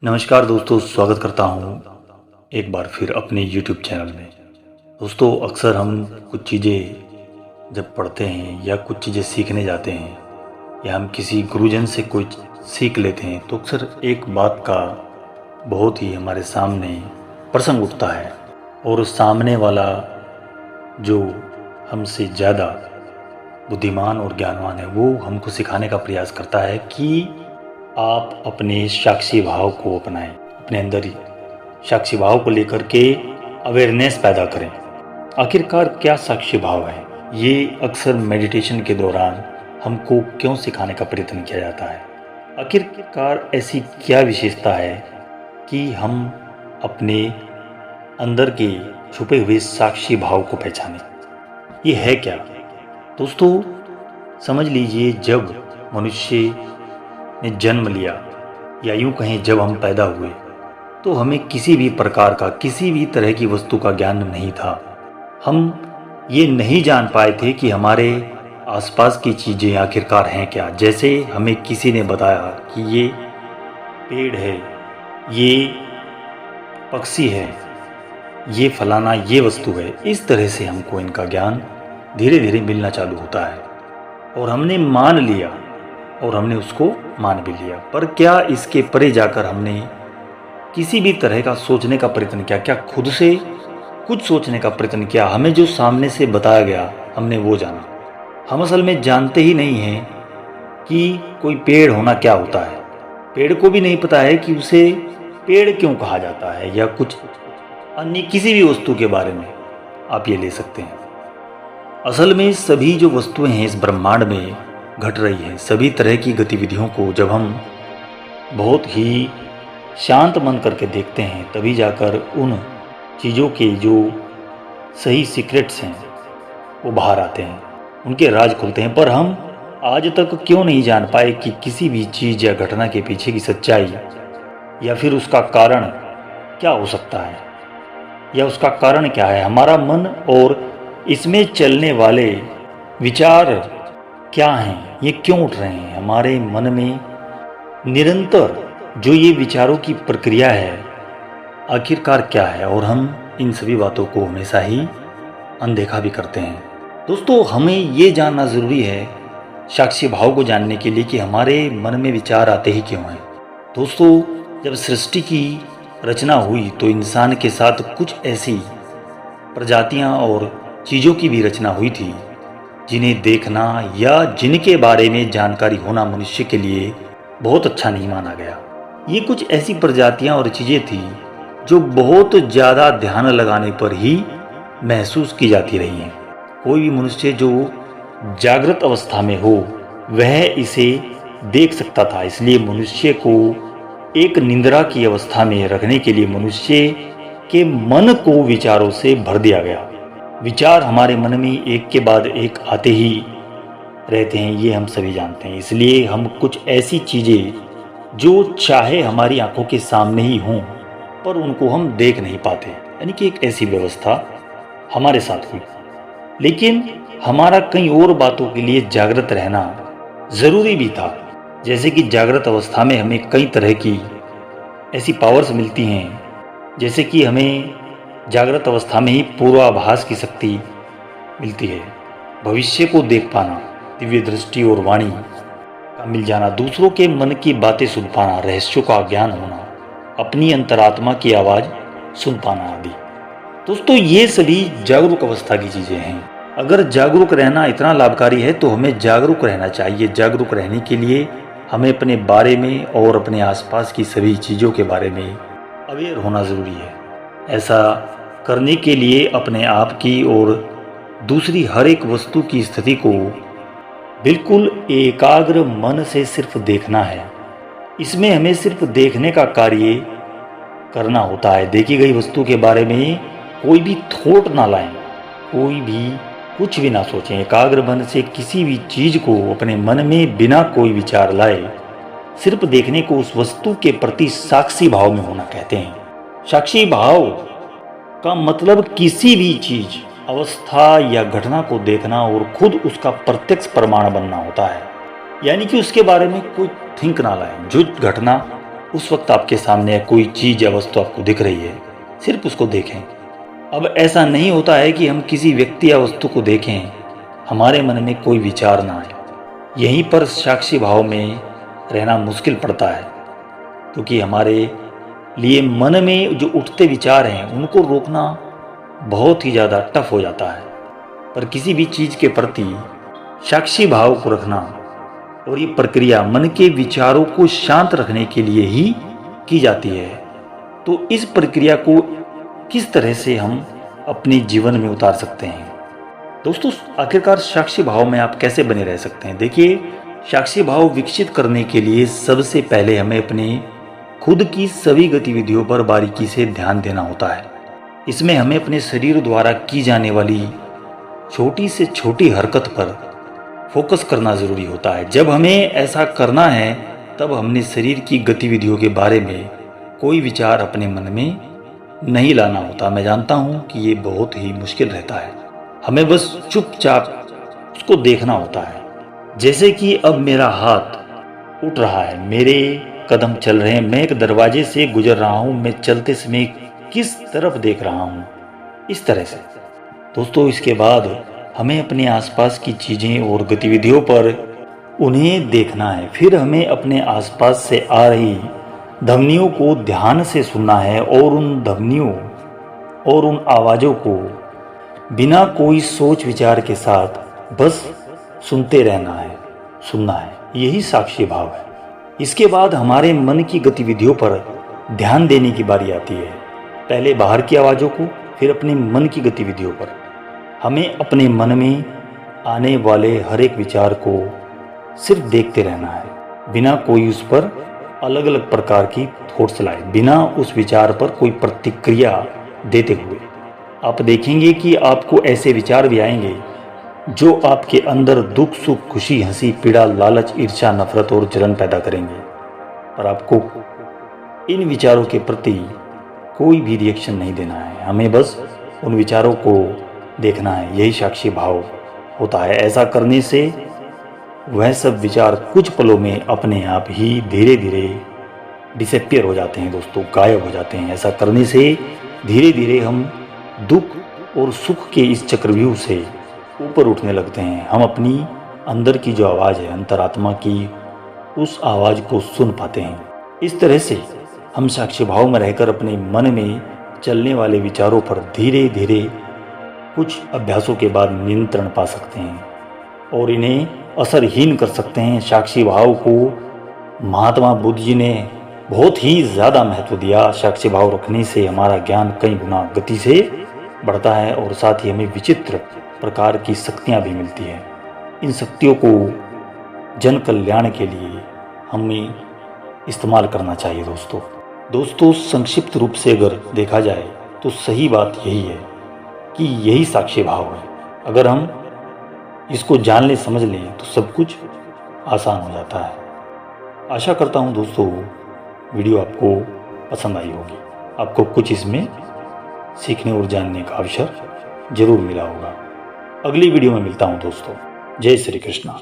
नमस्कार दोस्तों, स्वागत करता हूँ एक बार फिर अपने YouTube चैनल में। दोस्तों, अक्सर हम कुछ चीज़ें जब पढ़ते हैं या कुछ चीज़ें सीखने जाते हैं या हम किसी गुरुजन से कुछ सीख लेते हैं तो अक्सर एक बात का बहुत ही हमारे सामने प्रसंग उठता है और सामने वाला जो हमसे ज़्यादा बुद्धिमान और ज्ञानवान है वो हमको सिखाने का प्रयास करता है कि आप अपने साक्षी भाव को अपनाएं, अपने अंदर ही साक्षी भाव को लेकर के अवेयरनेस पैदा करें। आखिरकार क्या साक्षी भाव है, ये अक्सर मेडिटेशन के दौरान हमको क्यों सिखाने का प्रयत्न किया जाता है। आखिरकार ऐसी क्या विशेषता है कि हम अपने अंदर के छुपे हुए साक्षी भाव को पहचानें। ये है क्या दोस्तों? समझ लीजिए, जब मनुष्य ने जन्म लिया या यूं कहें जब हम पैदा हुए तो हमें किसी भी प्रकार का किसी भी तरह की वस्तु का ज्ञान नहीं था। हम ये नहीं जान पाए थे कि हमारे आसपास की चीज़ें आखिरकार हैं क्या। जैसे हमें किसी ने बताया कि ये पेड़ है, ये पक्षी है, ये फलाना ये वस्तु है, इस तरह से हमको इनका ज्ञान धीरे धीरे मिलना चालू होता है और हमने मान लिया और हमने उसको मान भी लिया। पर क्या इसके परे जाकर हमने किसी भी तरह का सोचने का प्रयत्न किया? क्या खुद से कुछ सोचने का प्रयत्न किया? हमें जो सामने से बताया गया हमने वो जाना। हम असल में जानते ही नहीं हैं कि कोई पेड़ होना क्या होता है। पेड़ को भी नहीं पता है कि उसे पेड़ क्यों कहा जाता है, या कुछ अन्य किसी भी वस्तु के बारे में आप ये ले सकते हैं। असल में सभी जो वस्तुएं हैं इस ब्रह्मांड में घट रही है, सभी तरह की गतिविधियों को जब हम बहुत ही शांत मन करके देखते हैं तभी जाकर उन चीज़ों के जो सही सीक्रेट्स हैं वो बाहर आते हैं, उनके राज खुलते हैं। पर हम आज तक क्यों नहीं जान पाए कि किसी भी चीज़ या घटना के पीछे की सच्चाई या फिर उसका कारण क्या हो सकता है, या उसका कारण क्या है। हमारा मन और इसमें चलने वाले विचार क्या हैं, ये क्यों उठ रहे हैं हमारे मन में निरंतर। जो ये विचारों की प्रक्रिया है आखिरकार क्या है, और हम इन सभी बातों को हमेशा ही अनदेखा भी करते हैं। दोस्तों, हमें ये जानना ज़रूरी है साक्षी भाव को जानने के लिए कि हमारे मन में विचार आते ही क्यों हैं। दोस्तों, जब सृष्टि की रचना हुई तो इंसान के साथ कुछ ऐसी प्रजातियां और चीज़ों की भी रचना हुई थी जिन्हें देखना या जिनके बारे में जानकारी होना मनुष्य के लिए बहुत अच्छा नहीं माना गया। ये कुछ ऐसी प्रजातियां और चीज़ें थी जो बहुत ज़्यादा ध्यान लगाने पर ही महसूस की जाती रही हैं। कोई भी मनुष्य जो जागृत अवस्था में हो वह इसे देख सकता था। इसलिए मनुष्य को एक निंद्रा की अवस्था में रखने के लिए मनुष्य के मन को विचारों से भर दिया गया। विचार हमारे मन में एक के बाद एक आते ही रहते हैं, ये हम सभी जानते हैं। इसलिए हम कुछ ऐसी चीज़ें जो चाहे हमारी आंखों के सामने ही हों पर उनको हम देख नहीं पाते, यानी कि एक ऐसी व्यवस्था हमारे साथ हुई। लेकिन हमारा कई और बातों के लिए जागृत रहना ज़रूरी भी था। जैसे कि जागृत अवस्था में हमें कई तरह की ऐसी पावर्स मिलती हैं, जैसे कि हमें जागृत अवस्था में ही पूर्वाभास की शक्ति मिलती है, भविष्य को देख पाना, दिव्य दृष्टि और वाणी का मिल जाना, दूसरों के मन की बातें सुन पाना, रहस्यों का ज्ञान होना, अपनी अंतरात्मा की आवाज़ सुन पाना आदि। दोस्तों, ये सभी जागरूक अवस्था की चीज़ें हैं। अगर जागरूक रहना इतना लाभकारी है तो हमें जागरूक रहना चाहिए। जागरूक रहने के लिए हमें अपने बारे में और अपने आसपास की सभी चीज़ों के बारे में अवेयर होना ज़रूरी है। ऐसा करने के लिए अपने आप की और दूसरी हर एक वस्तु की स्थिति को बिल्कुल एकाग्र मन से सिर्फ देखना है। इसमें हमें सिर्फ देखने का कार्य करना होता है। देखी गई वस्तु के बारे में कोई भी थॉट ना लाएं, कोई भी कुछ भी ना सोचें। एकाग्र मन से किसी भी चीज़ को अपने मन में बिना कोई विचार लाए सिर्फ देखने को उस वस्तु के प्रति साक्षी भाव में होना कहते हैं। साक्षी भाव का मतलब किसी भी चीज, अवस्था या घटना को देखना और खुद उसका प्रत्यक्ष प्रमाण बनना होता है। यानी कि उसके बारे में कोई थिंक ना लाएं। जो घटना उस वक्त आपके सामने कोई चीज़ या वस्तु आपको दिख रही है, सिर्फ उसको देखें। अब ऐसा नहीं होता है कि हम किसी व्यक्ति या वस्तु को देखें, हमारे मन में कोई विचार ना आए। यहीं पर साक्षी भाव में रहना मुश्किल पड़ता है, क्योंकि हमारे लिए मन में जो उठते विचार हैं उनको रोकना बहुत ही ज़्यादा टफ हो जाता है। पर किसी भी चीज़ के प्रति साक्षी भाव को रखना और ये प्रक्रिया मन के विचारों को शांत रखने के लिए ही की जाती है। तो इस प्रक्रिया को किस तरह से हम अपने जीवन में उतार सकते हैं? दोस्तों, आखिरकार साक्षी भाव में आप कैसे बने रह सकते हैं? देखिए, साक्षी भाव विकसित करने के लिए सबसे पहले हमें अपने खुद की सभी गतिविधियों पर बारीकी से ध्यान देना होता है। इसमें हमें अपने शरीर द्वारा की जाने वाली छोटी से छोटी हरकत पर फोकस करना ज़रूरी होता है। जब हमें ऐसा करना है तब हमने शरीर की गतिविधियों के बारे में कोई विचार अपने मन में नहीं लाना होता। मैं जानता हूँ कि ये बहुत ही मुश्किल रहता है। हमें बस चुपचाप उसको देखना होता है। जैसे कि अब मेरा हाथ उठ रहा है, मेरे कदम चल रहे हैं, मैं एक दरवाजे से गुजर रहा हूँ, मैं चलते समय किस तरफ देख रहा हूँ, इस तरह से। दोस्तों, इसके बाद हमें अपने आसपास की चीज़ें और गतिविधियों पर उन्हें देखना है। फिर हमें अपने आसपास से आ रही ध्वनियों को ध्यान से सुनना है और उन ध्वनियों और उन आवाज़ों को बिना कोई सोच विचार के साथ बस सुनते रहना है, सुनना है। यही साक्षी भाव है। इसके बाद हमारे मन की गतिविधियों पर ध्यान देने की बारी आती है। पहले बाहर की आवाज़ों को, फिर अपने मन की गतिविधियों पर। हमें अपने मन में आने वाले हर एक विचार को सिर्फ देखते रहना है, बिना कोई उस पर अलग अलग प्रकार की थॉट्स लाए, बिना उस विचार पर कोई प्रतिक्रिया देते हुए। आप देखेंगे कि आपको ऐसे विचार भी आएंगे जो आपके अंदर दुख, सुख, खुशी, हंसी, पीड़ा, लालच, ईर्ष्या, नफरत और जलन पैदा करेंगे। पर आपको इन विचारों के प्रति कोई भी रिएक्शन नहीं देना है। हमें बस उन विचारों को देखना है। यही साक्षी भाव होता है। ऐसा करने से वह सब विचार कुछ पलों में अपने आप ही धीरे धीरे डिसअपियर हो जाते हैं दोस्तों, गायब हो जाते हैं। ऐसा करने से धीरे धीरे हम दुख और सुख के इस चक्रव्यूह से ऊपर उठने लगते हैं। हम अपनी अंदर की जो आवाज़ है, अंतरात्मा की, उस आवाज़ को सुन पाते हैं। इस तरह से हम साक्षी भाव में रहकर अपने मन में चलने वाले विचारों पर धीरे धीरे कुछ अभ्यासों के बाद नियंत्रण पा सकते हैं और इन्हें असरहीन कर सकते हैं। साक्षी भाव को महात्मा बुद्ध जी ने बहुत ही ज़्यादा महत्व दिया। साक्षी भाव रखने से हमारा ज्ञान कई गुना गति से बढ़ता है और साथ ही हमें विचित्र प्रकार की शक्तियाँ भी मिलती हैं। इन शक्तियों को जन कल्याण के लिए हमें इस्तेमाल करना चाहिए दोस्तों, संक्षिप्त रूप से अगर देखा जाए तो सही बात यही है कि यही साक्षी भाव है। अगर हम इसको जान लें, समझ लें तो सब कुछ आसान हो जाता है। आशा करता हूँ दोस्तों वीडियो आपको पसंद आई होगी। आपको कुछ इसमें सीखने और जानने का अवसर जरूर मिला होगा। अगली वीडियो में मिलता हूँ दोस्तों। जय श्री कृष्णा।